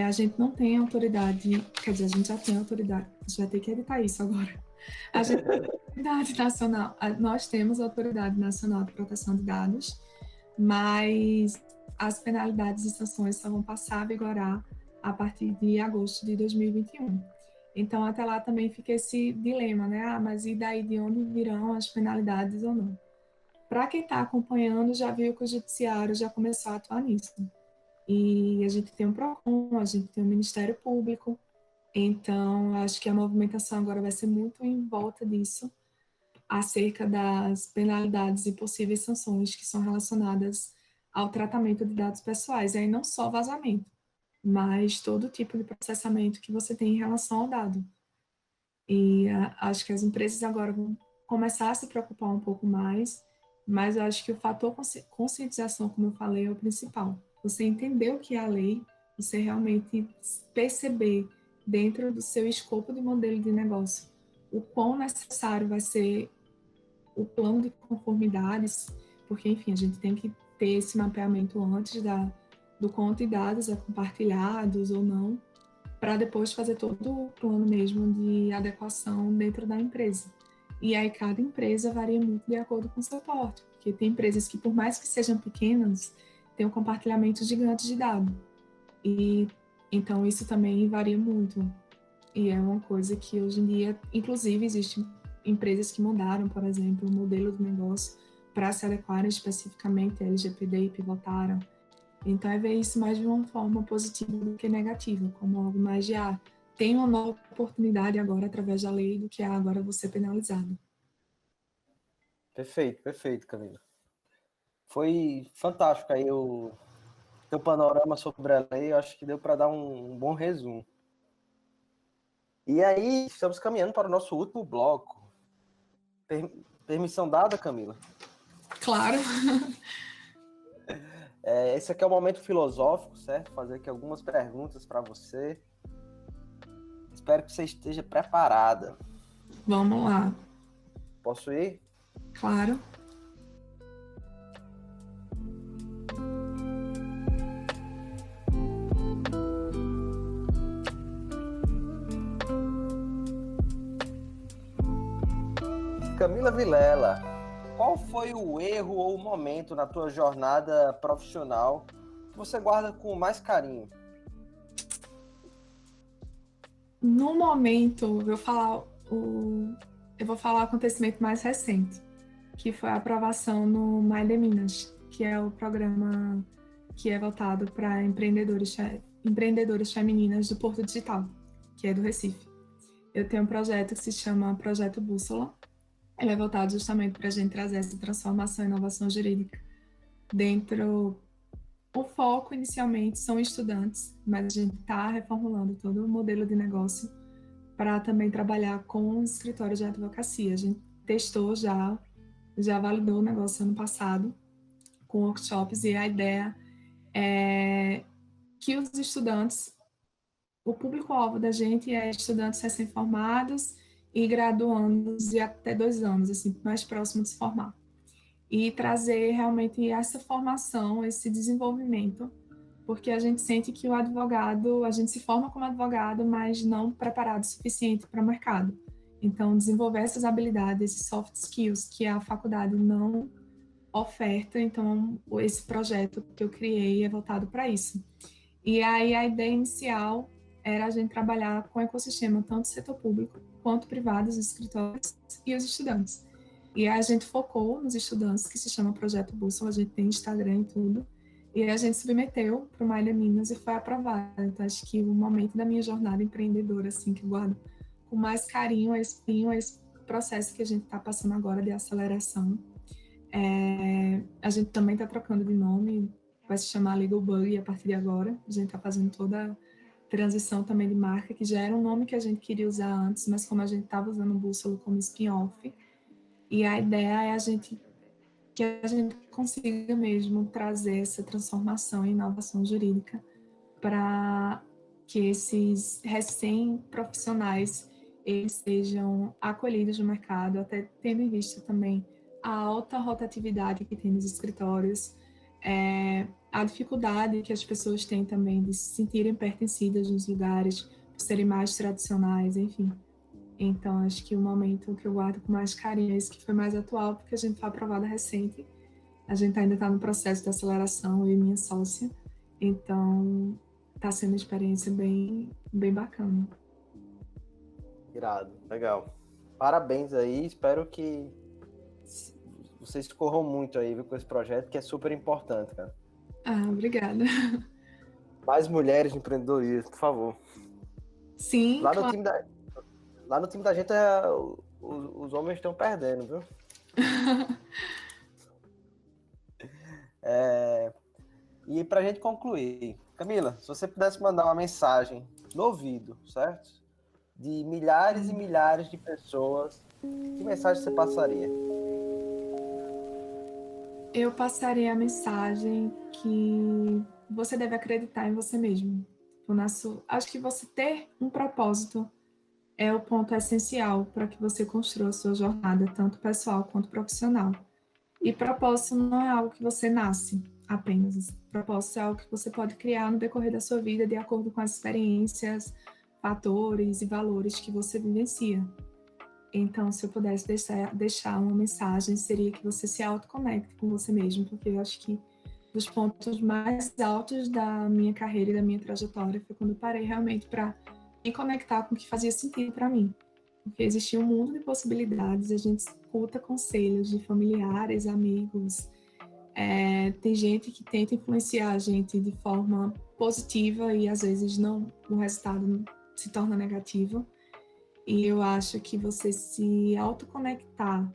A gente não tem autoridade, quer dizer, a gente já tem autoridade, a gente vai ter que editar isso agora. A gente tem autoridade nacional, nós temos a Autoridade Nacional de Proteção de Dados, mas as penalidades e sanções só vão passar a vigorar a partir de agosto de 2021. Então, até lá também fica esse dilema, né? Ah, mas e daí de onde virão as penalidades ou não? Para quem está acompanhando, já viu que o judiciário já começou a atuar nisso. E a gente tem um PROCON, a gente tem um Ministério Público, então acho que a movimentação agora vai ser muito em volta disso, acerca das penalidades e possíveis sanções que são relacionadas ao tratamento de dados pessoais. E aí não só vazamento, mas todo tipo de processamento que você tem em relação ao dado. E acho que as empresas agora vão começar a se preocupar um pouco mais, mas eu acho que o fator conscientização, como eu falei, é o principal. Você entender o que é a lei, você realmente perceber dentro do seu escopo de modelo de negócio o quão necessário vai ser o plano de conformidades, porque, enfim, a gente tem que ter esse mapeamento antes do quanto de dados é compartilhados ou não, para depois fazer todo o plano mesmo de adequação dentro da empresa. E aí cada empresa varia muito de acordo com o seu porte, porque tem empresas que, por mais que sejam pequenas, têm um compartilhamento gigante de dados. E então isso também varia muito. E é uma coisa que hoje em dia, inclusive, existem empresas que mudaram, por exemplo, o modelo de negócio para se adequarem especificamente à LGPD e pivotaram. Então, é ver isso mais de uma forma positiva do que negativa, como algo mais de, tem uma nova oportunidade agora através da lei do que agora você penalizado. Perfeito, perfeito, Camila. Foi fantástico aí o teu panorama sobre a lei, eu acho que deu para dar um bom resumo. E aí, estamos caminhando para o nosso último bloco. Permissão dada, Camila? Claro. Esse aqui é o momento filosófico, certo? Fazer aqui algumas perguntas para você. Espero que você esteja preparada. Vamos lá. Posso ir? Claro. Camila Vilela, qual foi o erro ou o momento na tua jornada profissional que você guarda com mais carinho? No momento, eu vou falar o acontecimento mais recente, que foi a aprovação no Mais de Minas, que é o programa que é voltado para empreendedoras femininas do Porto Digital, que é do Recife. Eu tenho um projeto que se chama Projeto Bússola. Ele é voltado justamente para a gente trazer essa transformação e inovação jurídica dentro. O foco inicialmente são estudantes, mas a gente está reformulando todo o modelo de negócio para também trabalhar com escritórios de advocacia. A gente testou já validou o negócio ano passado com workshops e a ideia é que os estudantes, o público-alvo da gente é estudantes recém-formados e graduandos de até 2 anos, assim, mais próximo de se formar. E trazer realmente essa formação, esse desenvolvimento, porque a gente sente que o advogado, a gente se forma como advogado, mas não preparado o suficiente para o mercado. Então, desenvolver essas habilidades, esses soft skills que a faculdade não oferta, então esse projeto que eu criei é voltado para isso. E aí a ideia inicial era a gente trabalhar com o ecossistema, tanto setor público quanto privado, os escritórios e os estudantes. E a gente focou nos estudantes, que se chama Projeto Bússola, a gente tem Instagram e tudo. E a gente submeteu para o Malha Minas e foi aprovado. Então, acho que o momento da minha jornada empreendedora, assim, que eu guardo com mais carinho é esse processo que a gente está passando agora de aceleração. A gente também está trocando de nome, vai se chamar Legal Bug a partir de agora. A gente está fazendo toda a transição também de marca, que já era um nome que a gente queria usar antes, mas como a gente estava usando o Bússola como spin-off, e a ideia é que a gente consiga mesmo trazer essa transformação e inovação jurídica para que esses recém-profissionais eles sejam acolhidos no mercado, até tendo em vista também a alta rotatividade que tem nos escritórios, a dificuldade que as pessoas têm também de se sentirem pertencidas nos lugares, por serem mais tradicionais, enfim. Então, acho que o momento que eu guardo com mais carinho é esse que foi mais atual, porque a gente foi aprovada recente. A gente ainda está no processo de aceleração, eu e minha sócia. Então, está sendo uma experiência bem, bem bacana. Irado, legal. Parabéns aí, espero que vocês corram muito aí, viu, com esse projeto, que é super importante, cara. Obrigada. Mais mulheres de empreendedorismo, por favor. Sim, Lá no claro. time da gente, os homens estão perdendo, viu? E pra gente concluir, Camila, se você pudesse mandar uma mensagem no ouvido, certo? De milhares e milhares de pessoas, que mensagem você passaria? Eu passaria a mensagem que você deve acreditar em você mesmo. Acho que você ter um propósito é o ponto essencial para que você construa a sua jornada, tanto pessoal quanto profissional. E propósito não é algo que você nasce apenas. Propósito é algo que você pode criar no decorrer da sua vida de acordo com as experiências, fatores e valores que você vivencia. Então, se eu pudesse deixar uma mensagem, seria que você se autoconecte com você mesmo, porque eu acho que dos pontos mais altos da minha carreira e da minha trajetória foi quando eu parei realmente para me conectar com o que fazia sentido para mim. Porque existia um mundo de possibilidades, a gente escuta conselhos de familiares, amigos, tem gente que tenta influenciar a gente de forma positiva e às vezes não, o resultado se torna negativo. E eu acho que você se autoconectar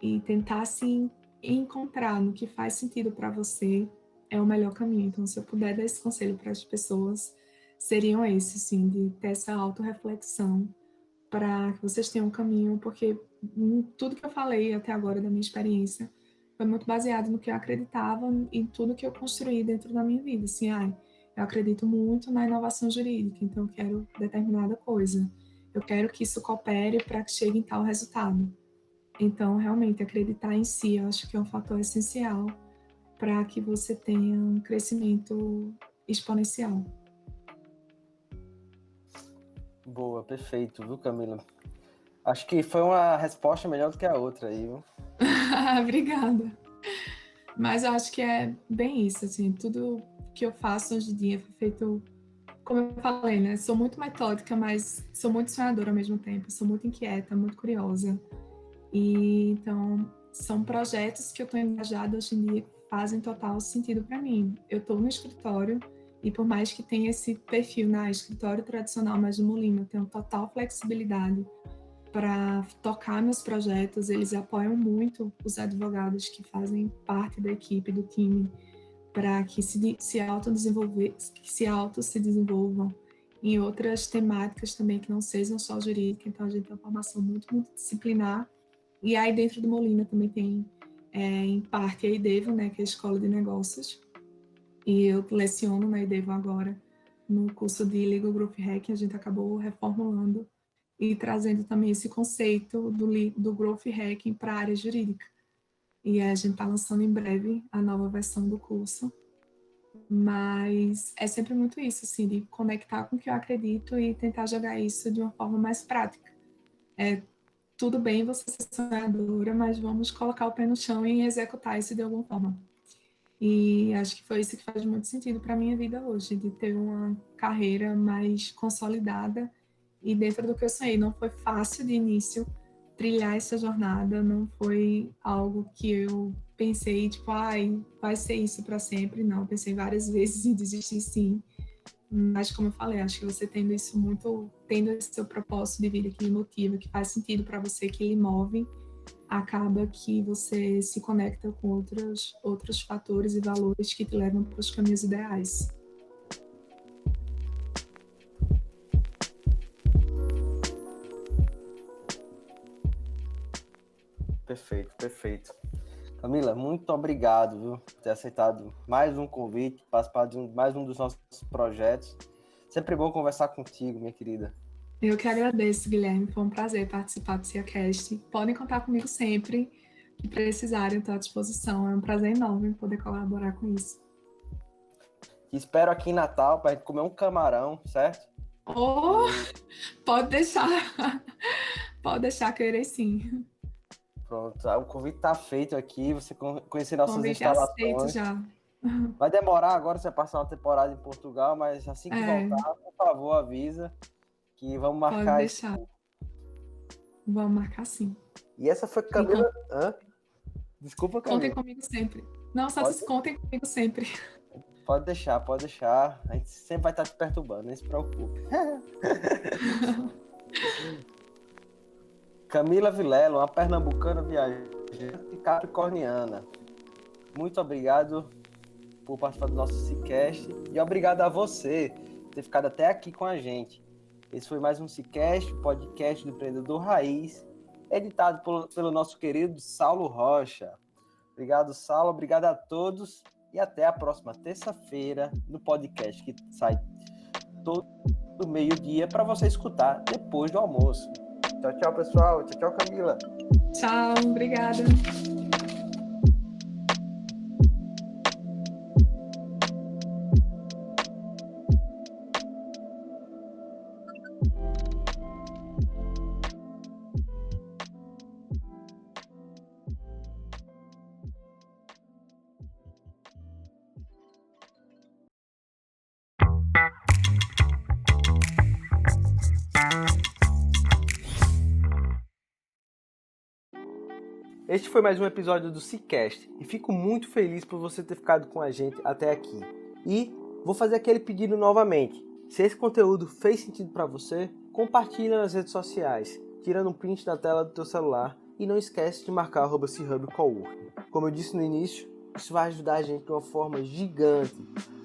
e tentar se encontrar no que faz sentido para você é o melhor caminho. Então, se eu puder dar esse conselho para as pessoas, seriam esses, sim, de ter essa autorreflexão para que vocês tenham um caminho, porque tudo que eu falei até agora da minha experiência foi muito baseado no que eu acreditava e tudo que eu construí dentro da minha vida. Assim, eu acredito muito na inovação jurídica, então eu quero determinada coisa. Eu quero que isso coopere para que chegue em tal resultado. Então, realmente, acreditar em si, eu acho que é um fator essencial para que você tenha um crescimento exponencial. Boa, perfeito, viu, Camila? Acho que foi uma resposta melhor do que a outra aí, viu? Obrigada. Mas eu acho que é bem isso, assim, tudo que eu faço hoje em dia foi feito, como eu falei, né? Sou muito metódica, mas sou muito sonhadora ao mesmo tempo, sou muito inquieta, muito curiosa. E então são projetos que eu estou engajada hoje em dia que fazem total sentido para mim. Eu estou no escritório e por mais que tenha esse perfil na escritório tradicional, mas no Molina, eu tenho total flexibilidade para tocar meus projetos. Eles apoiam muito os advogados que fazem parte da equipe, do time, para que se auto se desenvolvam em outras temáticas também que não sejam só jurídica. Então a gente tem uma formação muito multidisciplinar. E aí dentro do Molina também tem, em parte, a IDEVO, né, que é a Escola de Negócios. E eu leciono na IDEVO agora no curso de Legal Growth Hacking. A gente acabou reformulando e trazendo também esse conceito do Growth Hacking para a área jurídica. E a gente está lançando em breve a nova versão do curso. Mas é sempre muito isso, assim, de conectar com o que eu acredito e tentar jogar isso de uma forma mais prática. Tudo bem você ser sonhadora, mas vamos colocar o pé no chão e executar isso de alguma forma. E acho que foi isso que faz muito sentido para a minha vida hoje, de ter uma carreira mais consolidada e dentro do que eu sonhei. Não foi fácil de início trilhar essa jornada, não foi algo que eu pensei, tipo, vai ser isso para sempre. Não, pensei várias vezes em desistir, sim. Mas, como eu falei, acho que você tendo esse seu propósito de vida que lhe motiva, que faz sentido para você, que lhe move, acaba que você se conecta com outros fatores e valores que te levam para os caminhos ideais. Perfeito, perfeito. Camila, muito obrigado, viu, por ter aceitado mais um convite, participar de mais um dos nossos projetos. Sempre bom conversar contigo, minha querida. Eu que agradeço, Guilherme. Foi um prazer participar do CiaCast. Podem contar comigo sempre que precisarem, estou à disposição. É um prazer enorme poder colaborar com isso. Te espero aqui em Natal para a gente comer um camarão, certo? Oh, pode deixar. Pode deixar que eu irei sim. Pronto, o convite está feito aqui, você conhecer nossas Convite instalações. aceito já. Vai demorar agora você passar uma temporada em Portugal, mas assim que voltar, por favor, avisa que vamos marcar. Pode deixar. Vamos marcar sim. E essa foi Camila. Desculpa, Camila. Contem comigo sempre. Não, só contem comigo sempre. Pode deixar, pode deixar. A gente sempre vai estar te perturbando, não se preocupe. Camila Vilela, uma pernambucana viajante capricorniana. Muito obrigado por participar do nosso CiCast e obrigado a você por ter ficado até aqui com a gente. Esse foi mais um CiCast, o podcast do Empreendedor Raiz, editado pelo nosso querido Saulo Rocha. Obrigado, Saulo. Obrigado a todos e até a próxima terça-feira no podcast que sai todo meio-dia para você escutar depois do almoço. Tchau, tchau, pessoal. Tchau, tchau, Camila. Tchau, obrigada. Este foi mais um episódio do CiCast e fico muito feliz por você ter ficado com a gente até aqui. E vou fazer aquele pedido novamente. Se esse conteúdo fez sentido para você, compartilha nas redes sociais, tirando um print da tela do teu celular e não esquece de marcar @CHubCoworking. Como eu disse no início, isso vai ajudar a gente de uma forma gigante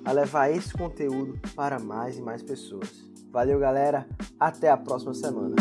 a levar esse conteúdo para mais e mais pessoas. Valeu, galera. Até a próxima semana.